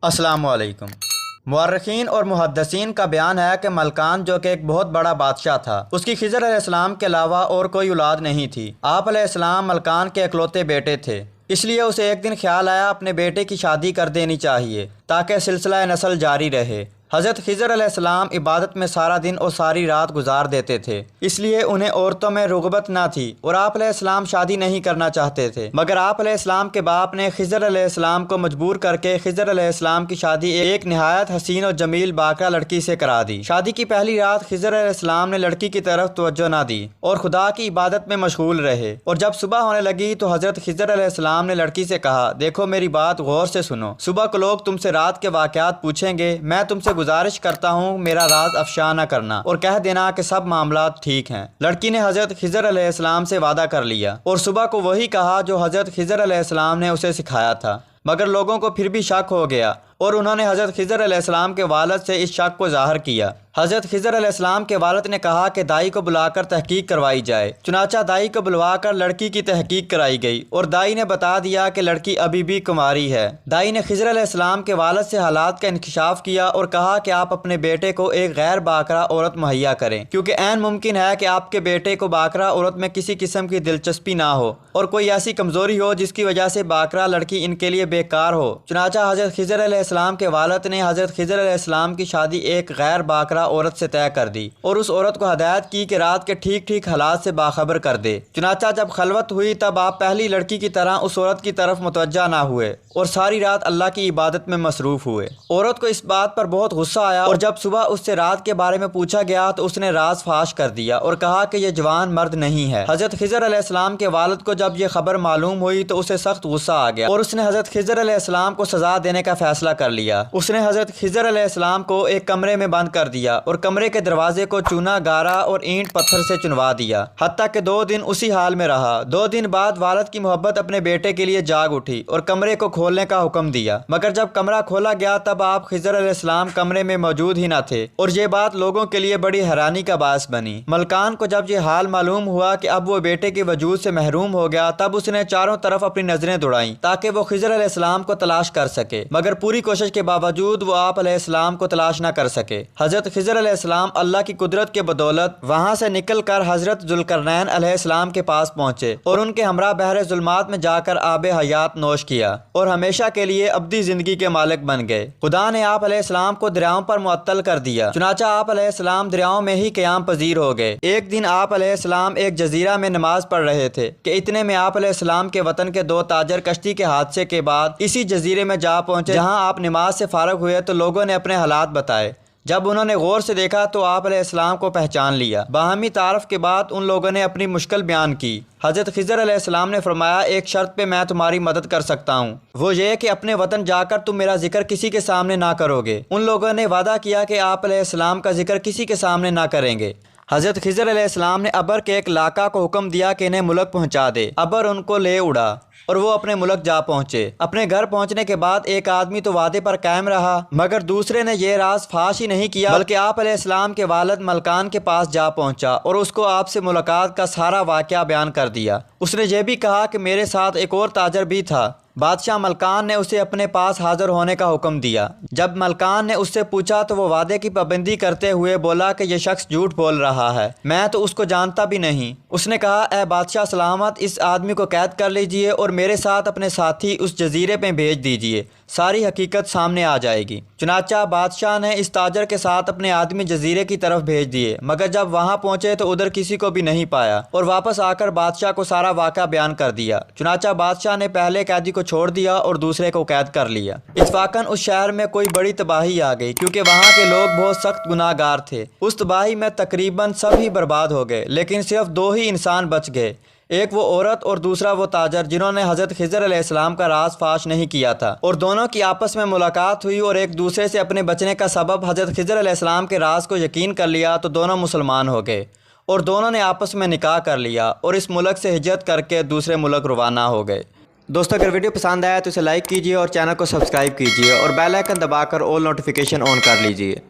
السلام علیکم۔ مورخین اور محدثین کا بیان ہے کہ ملکان جو کہ ایک بہت بڑا بادشاہ تھا، اس کی خضر علیہ السلام کے علاوہ اور کوئی اولاد نہیں تھی۔ آپ علیہ السلام ملکان کے اکلوتے بیٹے تھے، اس لیے اسے ایک دن خیال آیا اپنے بیٹے کی شادی کر دینی چاہیے تاکہ سلسلہ نسل جاری رہے۔ حضرت خضر علیہ السلام عبادت میں سارا دن اور ساری رات گزار دیتے تھے، اس لیے انہیں عورتوں میں رغبت نہ تھی اور آپ علیہ السلام شادی نہیں کرنا چاہتے تھے، مگر آپ علیہ السلام کے باپ نے خضر علیہ السلام کو مجبور کر کے خضر علیہ السلام کی شادی ایک نہایت حسین اور جمیل باکرہ لڑکی سے کرا دی۔ شادی کی پہلی رات خضر علیہ السلام نے لڑکی کی طرف توجہ نہ دی اور خدا کی عبادت میں مشغول رہے، اور جب صبح ہونے لگی تو حضرت خضر علیہ السلام نے لڑکی سے کہا، دیکھو میری بات غور سے سنو، صبح کو لوگ تم سے رات کے واقعات پوچھیں گے، میں تم سے گزارش کرتا ہوں میرا راز افشا نہ کرنا اور کہہ دینا کہ سب معاملات ٹھیک ہیں۔ لڑکی نے حضرت خضر علیہ السلام سے وعدہ کر لیا اور صبح کو وہی کہا جو حضرت خضر علیہ السلام نے اسے سکھایا تھا، مگر لوگوں کو پھر بھی شک ہو گیا اور انہوں نے حضرت خضر علیہ السلام کے والد سے اس شک کو ظاہر کیا۔ حضرت خضر علیہ السلام کے والد نے کہا کہ دائی کو بلا کر تحقیق کروائی جائے، چنانچہ دائی کو بلوا کر لڑکی کی تحقیق کرائی گئی اور دائی نے بتا دیا کہ لڑکی ابھی بھی کماری ہے۔ دائی نے خضر علیہ السلام کے والد سے حالات کا انکشاف کیا اور کہا کہ آپ اپنے بیٹے کو ایک غیر باکرہ عورت مہیا کریں، کیونکہ عین ممکن ہے کہ آپ کے بیٹے کو باکرہ عورت میں کسی قسم کی دلچسپی نہ ہو اور کوئی ایسی کمزوری ہو جس کی وجہ سے باکرہ لڑکی ان کے لیے بیکار ہو۔ چنانچہ حضرت خضر علیہ السلام کے والد نے حضرت خضر علیہ السلام کی شادی ایک غیر باکرہ عورت سے طے کر دی اور اس عورت کو ہدایت کی کہ رات کے ٹھیک ٹھیک حالات سے باخبر کر دے۔ چنانچہ جب خلوت ہوئی تب آپ پہلی لڑکی کی طرح اس عورت کی طرف متوجہ نہ ہوئے اور ساری رات اللہ کی عبادت میں مصروف ہوئے۔ عورت کو اس بات پر بہت غصہ آیا اور جب صبح اس سے رات کے بارے میں پوچھا گیا تو اس نے راز فاش کر دیا اور کہا کہ یہ جوان مرد نہیں ہے۔ حضرت خضر علیہ السلام کے والد کو جب یہ خبر معلوم ہوئی تو اسے سخت غصہ آ گیا اور اس نے حضرت خضر علیہ السلام کو سزا دینے کا فیصلہ کر لیا۔ اس نے حضرت خضر علیہ السلام کو ایک کمرے میں بند کر دیا اور کمرے کے دروازے کو چونا گارا اور اینٹ پتھر سے چنوا دیا، حتیٰ کہ 2 دن اسی حال میں رہا۔ 2 دن بعد والد کی محبت اپنے بیٹے کے لیے جاگ اٹھی اور کمرے کو کھولنے کا حکم دیا، مگر جب کمرہ کھولا گیا تب آپ خضر علیہ السلام کمرے میں موجود ہی نہ تھے اور یہ بات لوگوں کے لیے بڑی حیرانی کا باعث بنی۔ ملکان کو جب یہ حال معلوم ہوا کہ اب وہ بیٹے کے وجود سے محروم ہو گیا تب اس نے چاروں طرف اپنی نظریں دوڑائیں تاکہ وہ خضر علیہ السلام کو تلاش کر سکے، مگر پوری کوشش کے باوجود وہ آپ علیہ السلام کو تلاش نہ کر سکے۔ حضرت خضر علیہ السلام اللہ کی قدرت کے بدولت وہاں سے نکل کر حضرت ذوالقرنین علیہ السلام کے پاس پہنچے اور ان کے ہمراہ بحر ظلمات میں جا کر آب حیات نوش کیا اور ہمیشہ کے لیے ابدی زندگی کے مالک بن گئے۔ خدا نے آپ علیہ السلام کو دریاؤں پر معطل کر دیا، چنانچہ آپ علیہ السلام دریاؤں میں ہی قیام پذیر ہو گئے۔ ایک دن آپ علیہ السلام ایک جزیرہ میں نماز پڑھ رہے تھے کہ اتنے میں آپ علیہ السلام کے وطن کے 2 تاجر کشتی کے حادثے کے بعد اسی جزیرے میں جا پہنچے جہاں آپ نماز سے فارغ ہوئے تو لوگوں نے اپنے حالات بتائے۔ جب انہوں نے غور سے دیکھا تو آپ علیہ السلام کو پہچان لیا۔ باہمی تعارف کے بعد ان لوگوں نے اپنی مشکل بیان کی۔ حضرت خضر علیہ السلام نے فرمایا، ایک شرط پہ میں تمہاری مدد کر سکتا ہوں، وہ یہ کہ اپنے وطن جا کر تم میرا ذکر کسی کے سامنے نہ کرو گے۔ ان لوگوں نے وعدہ کیا کہ آپ علیہ السلام کا ذکر کسی کے سامنے نہ کریں گے۔ حضرت خضر علیہ السلام نے ابر کے ایک لاقہ کو حکم دیا کہ انہیں ملک پہنچا دے۔ ابر ان کو لے اڑا اور وہ اپنے ملک جا پہنچے۔ اپنے گھر پہنچنے کے بعد ایک آدمی تو وعدے پر قائم رہا، مگر دوسرے نے یہ راز فاش ہی نہیں کیا بلکہ آپ علیہ السلام کے والد ملکان کے پاس جا پہنچا اور اس کو آپ سے ملاقات کا سارا واقعہ بیان کر دیا۔ اس نے یہ بھی کہا کہ میرے ساتھ ایک اور تاجر بھی تھا۔ بادشاہ ملکان نے اسے اپنے پاس حاضر ہونے کا حکم دیا۔ جب ملکان نے اس سے پوچھا تو وہ وعدے کی پابندی کرتے ہوئے بولا کہ یہ شخص جھوٹ بول رہا ہے، میں تو اس کو جانتا بھی نہیں۔ اس نے کہا، اے بادشاہ سلامت، اس آدمی کو قید کر لیجئے اور میرے ساتھ اپنے ساتھی اس جزیرے پہ بھیج دیجئے، ساری حقیقت سامنے آ جائے گی۔ چنانچہ بادشاہ نے اس تاجر کے ساتھ اپنے آدمی جزیرے کی طرف بھیج دیے، مگر جب وہاں پہنچے تو ادھر کسی کو بھی نہیں پایا اور واپس آ کر بادشاہ کو سارا واقعہ بیان کر دیا۔ چنانچہ بادشاہ نے پہلے قیدی کو چھوڑ دیا اور دوسرے کو قید کر لیا۔ اتفاقاً اس شہر میں کوئی بڑی تباہی آ گئی کیونکہ وہاں کے لوگ بہت سخت گناہ گار تھے۔ اس تباہی میں تقریباً سب ہی برباد ہو گئے، لیکن صرف 2 ہی انسان بچ گئے، ایک وہ عورت اور دوسرا وہ تاجر جنہوں نے حضرت خضر علیہ السلام کا راز فاش نہیں کیا تھا، اور دونوں کی آپس میں ملاقات ہوئی اور ایک دوسرے سے اپنے بچنے کا سبب حضرت خضر علیہ السلام کے راز کو یقین کر لیا تو دونوں مسلمان ہو گئے اور دونوں نے آپس میں نکاح کر لیا اور اس ملک سے ہجرت کر کے دوسرے ملک روانہ ہو گئے۔ دوستو اگر ویڈیو پسند آیا تو اسے لائک کیجیے اور چینل کو سبسکرائب کیجیے اور بیل آئیکن دبا کر آل نوٹیفیکیشن آن کر لیجیے۔